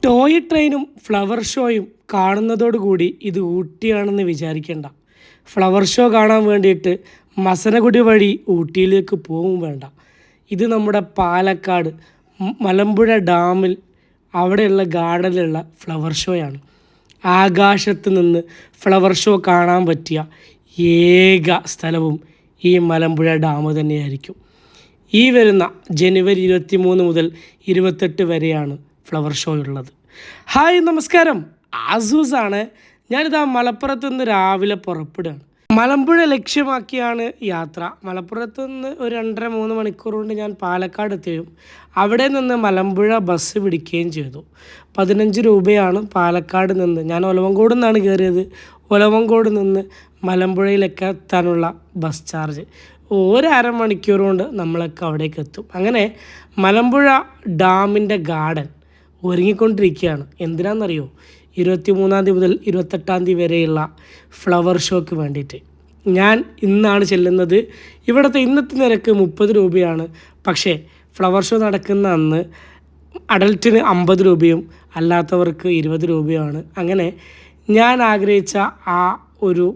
Toy ട്രെയിനും flower ഷോയും കാണുന്നതോടുകൂടി ഇത് ഊട്ടിയാണെന്ന് വിചാരിക്കേണ്ട. ഫ്ലവർ ഷോ കാണാൻ വേണ്ടിയിട്ട് മസനഗുഡി വഴി ഊട്ടിയിലേക്ക് പോവും വേണ്ട. ഇത് നമ്മുടെ പാലക്കാട് മലമ്പുഴ ഡാമിൽ അവിടെയുള്ള ഗാർഡനിലുള്ള ഫ്ലവർ ഷോയാണ്. ആകാശത്ത് നിന്ന് ഫ്ലവർ ഷോ കാണാൻ പറ്റിയ ഏക സ്ഥലവും ഈ മലമ്പുഴ ഡാം തന്നെയായിരിക്കും. ഈ വരുന്ന ജനുവരി 23 മുതൽ 28 വരെയാണ് ഫ്ലവർ ഷോ ഉള്ളത്. ഹായ്, നമസ്കാരം. ആസൂസാണ്. ഞാനിതാ മലപ്പുറത്ത് നിന്ന് രാവിലെ പുറപ്പെടുകയാണ്. മലമ്പുഴ ലക്ഷ്യമാക്കിയാണ് യാത്ര. മലപ്പുറത്ത് നിന്ന് ഒരു 2.5-3 മണിക്കൂർ കൊണ്ട് ഞാൻ പാലക്കാട് എത്തുകയും അവിടെ നിന്ന് മലമ്പുഴ ബസ് പിടിക്കുകയും ചെയ്തു. 15 രൂപയാണ് പാലക്കാട് നിന്ന്. ഞാൻ ഒലവങ്കോട് നിന്നാണ് കയറിയത്. ഒലവങ്കോട് നിന്ന് മലമ്പുഴയിലേക്ക് എത്താനുള്ള ബസ് ചാർജ് ഒരു അരമണിക്കൂർ കൊണ്ട് നമ്മളൊക്കെ അവിടേക്ക് എത്തും. അങ്ങനെ മലമ്പുഴ ഡാമിൻ്റെ ഗാർഡൻ ഒരുങ്ങിക്കൊണ്ടിരിക്കുകയാണ്. എന്തിനാണെന്നറിയോ? 23-ാം തീയതി മുതൽ 28-ാം തീയതി വരെയുള്ള ഫ്ലവർ ഷോയ്ക്ക് വേണ്ടിയിട്ട്. ഞാൻ ഇന്നാണ് ചെല്ലുന്നത്. ഇവിടുത്തെ ഇന്നത്തെ നിരക്ക് 30 രൂപയാണ്. പക്ഷേ ഫ്ലവർ ഷോ നടക്കുന്ന അന്ന് അഡൽട്ടിന് 50 രൂപയും അല്ലാത്തവർക്ക് 20 രൂപയുമാണ്. അങ്ങനെ ഞാൻ ആഗ്രഹിച്ച ആ ഒരു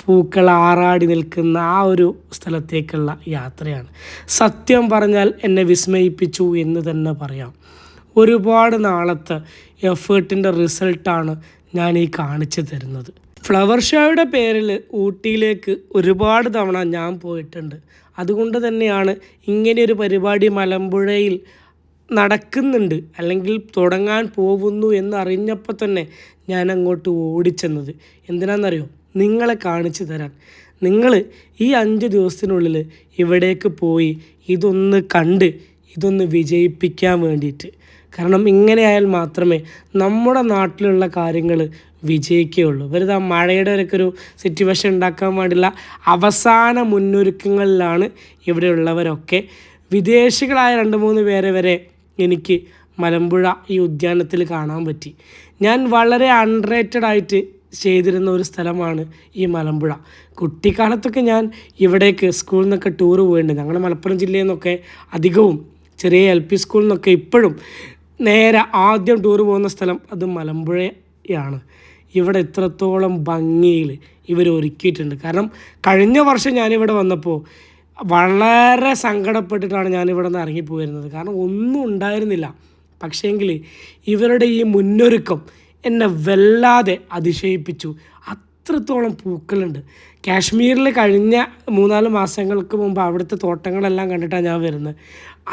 പൂക്കൾ ആറാടി നിൽക്കുന്ന ആ ഒരു സ്ഥലത്തേക്കുള്ള യാത്രയാണ്. സത്യം പറഞ്ഞാൽ എന്നെ വിസ്മയിപ്പിച്ചു എന്ന് തന്നെ പറയാം. ഒരുപാട് നാളത്തെ എഫേർട്ടിൻ്റെ റിസൾട്ടാണ് ഞാൻ ഈ കാണിച്ചു തരുന്നത്. ഫ്ലവർ ഷോയുടെ പേരിൽ ഊട്ടിയിലേക്ക് ഒരുപാട് തവണ ഞാൻ പോയിട്ടുണ്ട്. അതുകൊണ്ട് തന്നെയാണ് ഇങ്ങനെയൊരു പരിപാടി മലമ്പുഴയിൽ നടക്കുന്നുണ്ട് അല്ലെങ്കിൽ തുടങ്ങാൻ പോകുന്നു എന്നറിഞ്ഞപ്പോൾ തന്നെ ഞാൻ അങ്ങോട്ട് ഓടിച്ചെന്നത്. എന്തിനാണെന്നറിയോ? നിങ്ങളെ കാണിച്ചു തരാൻ. നിങ്ങൾ ഈ 5 ദിവസത്തിനുള്ളിൽ ഇവിടേക്ക് പോയി ഇതൊന്ന് കണ്ട് ഇതൊന്ന് വിജയിപ്പിക്കാൻ വേണ്ടിയിട്ട്. കാരണം ഇങ്ങനെയായാൽ മാത്രമേ നമ്മുടെ നാട്ടിലുള്ള കാര്യങ്ങൾ വിജയിക്കുകയുള്ളൂ. വെറുതെ മഴയുടെ ഒരു സിറ്റുവേഷൻ ഉണ്ടാക്കാൻ വേണ്ടിയുള്ള അവസാന മുന്നൊരുക്കങ്ങളിലാണ് ഇവിടെയുള്ളവരൊക്കെ. വിദേശികളായ 2-3 പേരെ വരെ എനിക്ക് മലമ്പുഴ ഈ ഉദ്യാനത്തിൽ കാണാൻ പറ്റി. ഞാൻ വളരെ അൺറേറ്റഡ് ആയിട്ട് ചെയ്തിരുന്ന ഒരു സ്ഥലമാണ് ഈ മലമ്പുഴ. കുട്ടിക്കാലത്തൊക്കെ ഞാൻ ഇവിടേക്ക് സ്കൂളിൽ നിന്നൊക്കെ ടൂർ പോയിട്ടുണ്ട്. ഞങ്ങളുടെ മലപ്പുറം ജില്ലയിൽ നിന്നൊക്കെ അധികവും ചെറിയ LP സ്കൂളിൽ നിന്നൊക്കെ ഇപ്പോഴും നേരെ ആദ്യം ടൂർ പോകുന്ന സ്ഥലം അത് മലമ്പുഴയാണ്. ഇവിടെ ഇത്രത്തോളം ഭംഗിയിൽ ഇവർ ഒരുക്കിയിട്ടുണ്ട്. കാരണം കഴിഞ്ഞ വർഷം ഞാനിവിടെ വന്നപ്പോൾ വളരെ സങ്കടപ്പെട്ടിട്ടാണ് ഞാനിവിടെ നിന്ന് ഇറങ്ങിപ്പോയിരുന്നത്. കാരണം ഒന്നും ഉണ്ടായിരുന്നില്ല. പക്ഷേങ്കിൽ ഇവരുടെ ഈ മുന്നൊരുക്കം എന്നെ വല്ലാതെ അതിശയിപ്പിച്ചു. അത്രത്തോളം പൂക്കളുണ്ട്. കാശ്മീരിൽ കഴിഞ്ഞ 3-4 മാസങ്ങൾക്ക് മുമ്പ് അവിടുത്തെ തോട്ടങ്ങളെല്ലാം കണ്ടിട്ടാണ് ഞാൻ വരുന്നത്.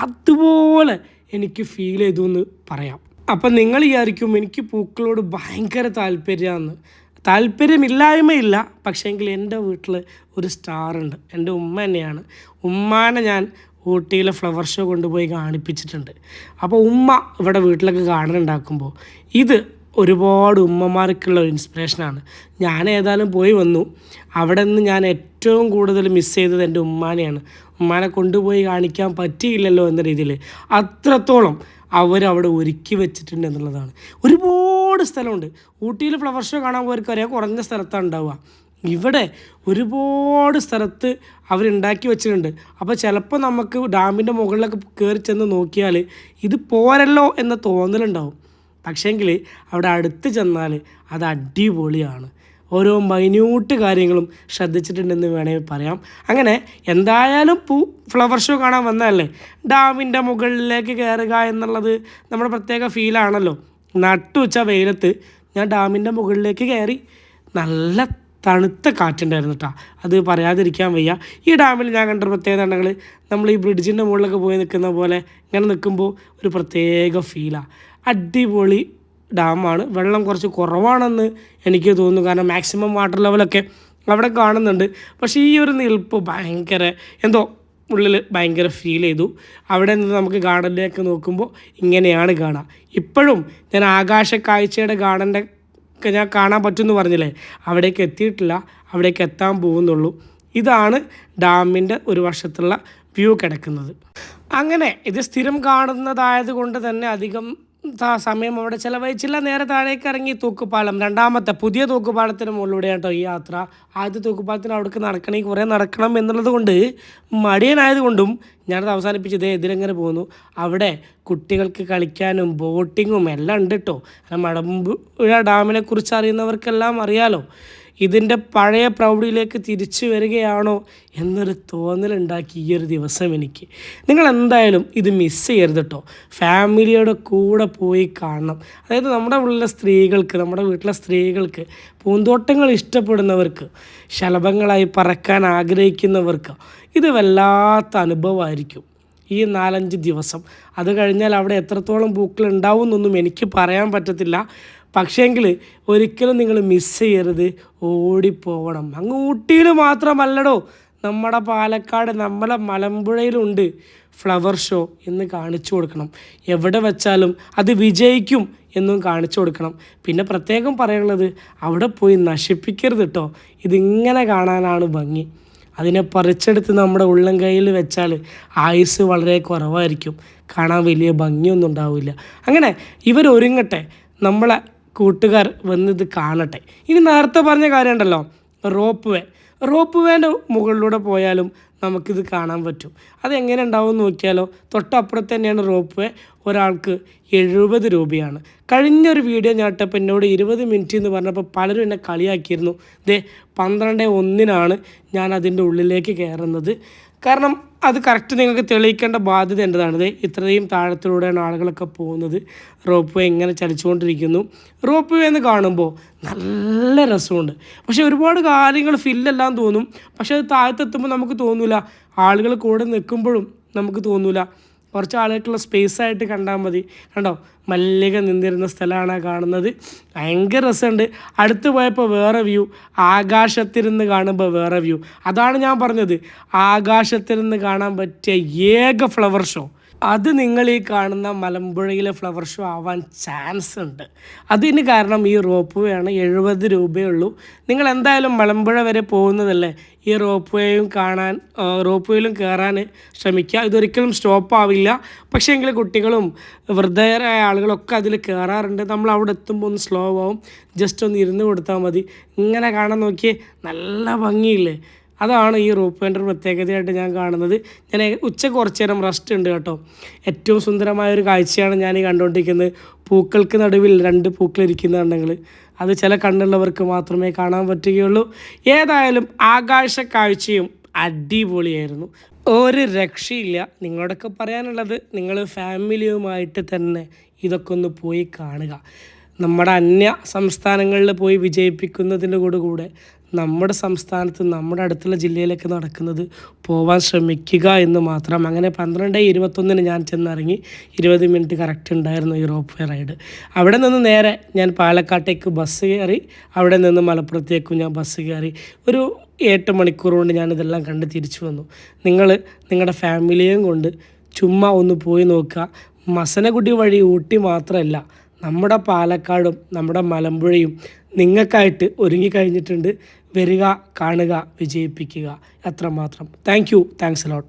അതുപോലെ എനിക്ക് ഫീൽ ചെയ്തു എന്ന് പറയാം. അപ്പം നിങ്ങൾ വിചാരിക്കും എനിക്ക് പൂക്കളോട് ഭയങ്കര താല്പര്യമാണ്. താല്പര്യമില്ലായ്മയില്ല. പക്ഷേങ്കിൽ എൻ്റെ വീട്ടിൽ ഒരു സ്റ്റാറുണ്ട്. എൻ്റെ ഉമ്മ തന്നെയാണ്. ഉമ്മാനെ ഞാൻ ഊട്ടിയിലെ ഫ്ലവർ ഷോ കൊണ്ടുപോയി കാണിപ്പിച്ചിട്ടുണ്ട്. അപ്പോൾ ഉമ്മ ഇവിടെ വീട്ടിലൊക്കെ ഗാർഡൻ ഉണ്ടാക്കുമ്പോൾ ഇത് ഒരുപാട് ഉമ്മമാർക്കുള്ള ഒരു ഇൻസ്പിറേഷനാണ്. ഞാൻ ഏതായാലും പോയി വന്നു. അവിടെ നിന്ന് ഞാൻ ഏറ്റവും കൂടുതൽ മിസ് ചെയ്തത് എൻ്റെ ഉമ്മാനെയാണ്. ഉമ്മാനെ കൊണ്ടുപോയി കാണിക്കാൻ പറ്റിയില്ലല്ലോ എന്ന രീതിയിൽ അത്രത്തോളം അവരവിടെ ഒരുക്കി വെച്ചിട്ടുണ്ട് എന്നുള്ളതാണ്. ഒരുപാട് സ്ഥലമുണ്ട്. ഊട്ടിയിൽ ഫ്ലവർ ഷോ കാണാൻ പോയവർക്ക് അറിയാം കുറഞ്ഞ സ്ഥലത്താണ് ഉണ്ടാവുക. ഇവിടെ ഒരുപാട് സ്ഥലത്ത് അവരുണ്ടാക്കി വെച്ചിട്ടുണ്ട്. അപ്പോൾ ചിലപ്പോൾ നമുക്ക് ഡാമിൻ്റെ മുകളിലൊക്കെ കയറി ചെന്ന് നോക്കിയാൽ ഇത് പോരല്ലോ എന്ന തോന്നലുണ്ടാവും. പക്ഷേങ്കിൽ അവിടെ അടുത്ത് ചെന്നാൽ അത് അടിപൊളിയാണ്. ഓരോ മൈന്യൂട്ട് കാര്യങ്ങളും ശ്രദ്ധിച്ചിട്ടുണ്ടെന്ന് വേണമെങ്കിൽ പറയാം. അങ്ങനെ എന്തായാലും ഫ്ലവർ ഷോ കാണാൻ വന്നതല്ലേ, ഡാമിൻ്റെ മുകളിലേക്ക് കയറുക എന്നുള്ളത് നമ്മുടെ പ്രത്യേക ഫീലാണല്ലോ. നട്ടുച്ച വെയിലത്ത് ഞാൻ ഡാമിൻ്റെ മുകളിലേക്ക് കയറി. നല്ല തണുത്ത കാറ്റുണ്ടായിരുന്നു കേട്ടോ. അത് പറയാതിരിക്കാൻ വയ്യ. ഈ ഡാമിൽ ഞാൻ കണ്ട പ്രത്യേകത ഉണ്ടെങ്കിൽ നമ്മൾ ഈ ബ്രിഡ്ജിൻ്റെ മുകളിലൊക്കെ പോയി നിൽക്കുന്ന പോലെ ഇങ്ങനെ നിൽക്കുമ്പോൾ ഒരു പ്രത്യേക ഫീലാണ്. അടിപൊളി ഡാമാണ്. വെള്ളം കുറച്ച് കുറവാണെന്ന് എനിക്ക് തോന്നുന്നു. കാരണം മാക്സിമം വാട്ടർ ലെവലൊക്കെ അവിടെ കാണുന്നുണ്ട്. പക്ഷേ ഈ ഒരു നിൽപ്പ് ഭയങ്കര എന്തോ ഉള്ളിൽ ഭയങ്കര ഫീൽ ചെയ്തു. അവിടെ നിന്ന് നമുക്ക് ഗാർഡനിലേക്ക് നോക്കുമ്പോൾ ഇങ്ങനെയാണ് കാണുക. ഇപ്പോഴും ഞാൻ ആകാശ കാഴ്ചയുടെ ഗാർഡൻ്റെ ഒക്കെ ഞാൻ കാണാൻ പറ്റുമെന്ന് പറഞ്ഞില്ലേ, അവിടേക്ക് എത്തിയിട്ടില്ല. അവിടേക്ക് എത്താൻ പോകുന്നുള്ളൂ. ഇതാണ് ഡാമിൻ്റെ ഒരു വശത്തുള്ള വ്യൂ കിടക്കുന്നത്. അങ്ങനെ ഇത് സ്ഥിരം കാണുന്നതായത് കൊണ്ട് തന്നെ അധികം സമയം അവിടെ ചിലവഴിച്ചില്ല. നേരെ താഴേക്ക് ഇറങ്ങി തൂക്കുപാലം, രണ്ടാമത്തെ പുതിയ തൂക്കുപാലത്തിന് മുകളിലൂടെ കേട്ടോ ഈ യാത്ര. ആദ്യത്തെ തൂക്കുപാലത്തിന് അവിടേക്ക് നടക്കണമെങ്കിൽ കുറേ നടക്കണം എന്നുള്ളത് കൊണ്ട് മടിയനായതുകൊണ്ടും ഞാനത് അവസാനിപ്പിച്ചത് ഇതിലെങ്ങനെ പോകുന്നു. അവിടെ കുട്ടികൾക്ക് കളിക്കാനും ബോട്ടിങ്ങും എല്ലാം ഉണ്ട് കേട്ടോ. മലമ്പുഴ ഡാമിനെ കുറിച്ച് അറിയുന്നവർക്കെല്ലാം അറിയാലോ. ഇതിൻ്റെ പഴയ പ്രൗഢിയിലേക്ക് തിരിച്ചു വരികയാണോ എന്നൊരു തോന്നലുണ്ടാക്കി ഈ ഒരു ദിവസം എനിക്ക്. നിങ്ങൾ എന്തായാലും ഇത് മിസ് ചെയ്യരുത് കേട്ടോ. ഫാമിലിയുടെ കൂടെ പോയി കാണണം. അതായത് നമ്മുടെ വീട്ടിലെ സ്ത്രീകൾക്ക് പൂന്തോട്ടങ്ങൾ ഇഷ്ടപ്പെടുന്നവർക്ക്, ശലഭങ്ങളായി പറക്കാൻ ആഗ്രഹിക്കുന്നവർക്ക് ഇത് വല്ലാത്ത അനുഭവമായിരിക്കും ഈ 4-5 ദിവസം. അത് കഴിഞ്ഞാൽ അവിടെ എത്രത്തോളം പൂക്കൾ ഉണ്ടാവും എന്നൊന്നും എനിക്ക് പറയാൻ പറ്റത്തില്ല. പക്ഷേങ്കിൽ ഒരിക്കലും നിങ്ങൾ മിസ് ചെയ്യരുത്, ഓടിപ്പോവണം. അങ്ങ് ഊട്ടിയിൽ മാത്രമല്ലടോ, നമ്മുടെ പാലക്കാട് നമ്മളെ മലമ്പുഴയിലുണ്ട് ഫ്ലവർ ഷോ എന്ന് കാണിച്ചു കൊടുക്കണം. എവിടെ വെച്ചാലും അത് വിജയിക്കും എന്നും കാണിച്ചു കൊടുക്കണം. പിന്നെ പ്രത്യേകം പറയാനുള്ളത്, അവിടെ പോയി നശിപ്പിക്കരുത് കേട്ടോ. ഇതിങ്ങനെ കാണാനാണ് ഭംഗി. അതിനെ പറിച്ചെടുത്ത് നമ്മുടെ ഉള്ളം കയ്യിൽ വെച്ചാൽ ആയുസ് വളരെ കുറവായിരിക്കും, കാണാൻ വലിയ ഭംഗിയൊന്നും ഉണ്ടാവില്ല. അങ്ങനെ ഇവരൊരുങ്ങട്ടെ, നമ്മളെ കൂട്ടുകാർ വന്നിത് കാണട്ടെ. ഇനി നേരത്തെ പറഞ്ഞ കാര്യമുണ്ടല്ലോ, റോപ്പ് വേൻ്റെ മുകളിലൂടെ പോയാലും നമുക്കിത് കാണാൻ പറ്റും. അതെങ്ങനെ ഉണ്ടാവും എന്ന് നോക്കിയാലോ. തൊട്ടപ്പുറത്ത് തന്നെയാണ് റോപ്പ് വേ. ഒരാൾക്ക് 70 രൂപയാണ്. കഴിഞ്ഞൊരു വീഡിയോ ഞാട്ടപ്പോൾ എന്നോട് 20 മിനിറ്റ് എന്ന് പറഞ്ഞപ്പോൾ പലരും എന്നെ കളിയാക്കിയിരുന്നു. 12:01 ഞാൻ അതിൻ്റെ ഉള്ളിലേക്ക് കയറുന്നത്. കാരണം അത് കറക്റ്റ് നിങ്ങൾക്ക് തെളിയിക്കേണ്ട ബാധ്യത എൻ്റെതാണ്. ഇത്രയും താഴത്തിലൂടെയാണ് ആളുകളൊക്കെ പോകുന്നത്. റോപ്പ് വേ ഇങ്ങനെ ചലിച്ചുകൊണ്ടിരിക്കുന്നു. റോപ്പ് വേ എന്ന് കാണുമ്പോൾ നല്ല രസമുണ്ട്. പക്ഷേ ഒരുപാട് കാര്യങ്ങൾ ഫില്ലെല്ലാം തോന്നും. പക്ഷേ അത് താഴത്തെത്തുമ്പോൾ നമുക്ക് തോന്നില്ല. ആളുകൾ കൂടെ നിൽക്കുമ്പോഴും നമുക്ക് തോന്നില്ല. കുറച്ച് ആളുകൾക്കുള്ള സ്പേസായിട്ട് കണ്ടാൽ മതി. കണ്ടോ, മല്ലിക നിന്നിരുന്ന സ്ഥലമാണ് കാണുന്നത്. ഭയങ്കര രസമുണ്ട്. അടുത്ത് പോയപ്പോൾ വേറെ വ്യൂ, ആകാശത്തിരുന്ന് കാണുമ്പോൾ വേറെ വ്യൂ. അതാണ് ഞാൻ പറഞ്ഞത്, ആകാശത്തിരുന്ന് കാണാൻ പറ്റിയ ഏക ഫ്ലവർ ഷോ അത് നിങ്ങൾ ഈ കാണുന്ന മലമ്പുഴയിലെ ഫ്ലവർ ഷോ ആവാൻ ചാൻസ് ഉണ്ട്. അതിന് കാരണം ഈ റോപ്പ് വേ ആണ്. 70 രൂപയുള്ളൂ. നിങ്ങൾ എന്തായാലും മലമ്പുഴ വരെ പോകുന്നതല്ലേ, ഈ റോപ്പ് വേയിലും കയറാൻ ശ്രമിക്കുക. ഇതൊരിക്കലും സ്റ്റോപ്പ് ആവില്ല. പക്ഷേ എങ്കിൽ കുട്ടികളും വൃദ്ധരായ ആളുകളൊക്കെ അതിൽ കയറാറുണ്ട്. നമ്മൾ അവിടെ എത്തുമ്പോൾ ഒന്ന് സ്ലോ ആവും, ജസ്റ്റ് ഒന്ന് ഇരുന്ന് കൊടുത്താൽ മതി. ഇങ്ങനെ കാണാൻ നോക്കിയേ, നല്ല ഭംഗിയില്ലേ. അതാണ് ഈ റോപ്പ് വേൻ്റെ പ്രത്യേകതയായിട്ട് ഞാൻ കാണുന്നത്. ഞാൻ ഉച്ചയ്ക്ക് കുറച്ച് നേരം റെസ്റ്റ് ഉണ്ട് കേട്ടോ. ഏറ്റവും സുന്ദരമായൊരു കാഴ്ചയാണ് ഞാൻ ഈ കണ്ടുകൊണ്ടിരിക്കുന്നത്. പൂക്കൾക്ക് നടുവിൽ 2 പൂക്കൾ ഇരിക്കുന്നുണ്ടെങ്കിൽ അത് ചില കണ്ണുള്ളവർക്ക് മാത്രമേ കാണാൻ പറ്റുകയുള്ളൂ. ഏതായാലും ആകാശ കാഴ്ചയും അടിപൊളിയായിരുന്നു, ഒരു രക്ഷയില്ല. നിങ്ങളോടൊക്കെ പറയാനുള്ളത്, നിങ്ങൾ ഫാമിലിയുമായിട്ട് തന്നെ ഇതൊക്കെ ഒന്ന് പോയി കാണുക. നമ്മുടെ അന്യ സംസ്ഥാനങ്ങളിൽ പോയി വിജയിപ്പിക്കുന്നതിൻ്റെ കൂടെ നമ്മുടെ സംസ്ഥാനത്ത്, നമ്മുടെ അടുത്തുള്ള ജില്ലയിലേക്ക് നടക്കുന്നത് പോവാൻ ശ്രമിക്കുക എന്ന് മാത്രം. അങ്ങനെ 12:21 ഞാൻ ചെന്നിറങ്ങി. 20 മിനിറ്റ് കറക്റ്റ് ഉണ്ടായിരുന്നു ഈ റോപ്പ് വേ റൈഡ്. അവിടെ നിന്ന് നേരെ ഞാൻ പാലക്കാട്ടേക്ക് ബസ് കയറി. അവിടെ നിന്ന് മലപ്പുറത്തേക്കും ഞാൻ ബസ് കയറി. ഒരു 8 മണിക്കൂർ കൊണ്ട് ഞാനിതെല്ലാം കണ്ട് തിരിച്ചു വന്നു. നിങ്ങൾ നിങ്ങളുടെ ഫാമിലിയെയും കൊണ്ട് ചുമ്മാ ഒന്ന് പോയി നോക്കുക. മസനഗുഡി വഴി ഊട്ടി മാത്രമല്ല, നമ്മുടെ പാലക്കാടും നമ്മുടെ മലമ്പുഴയും നിങ്ങൾക്കായിട്ട് ഒരുങ്ങിക്കഴിഞ്ഞിട്ടുണ്ട്. വരിക, കാണുക, വിജയിപ്പിക്കുക. അത്രമാത്രം. Thanks a lot.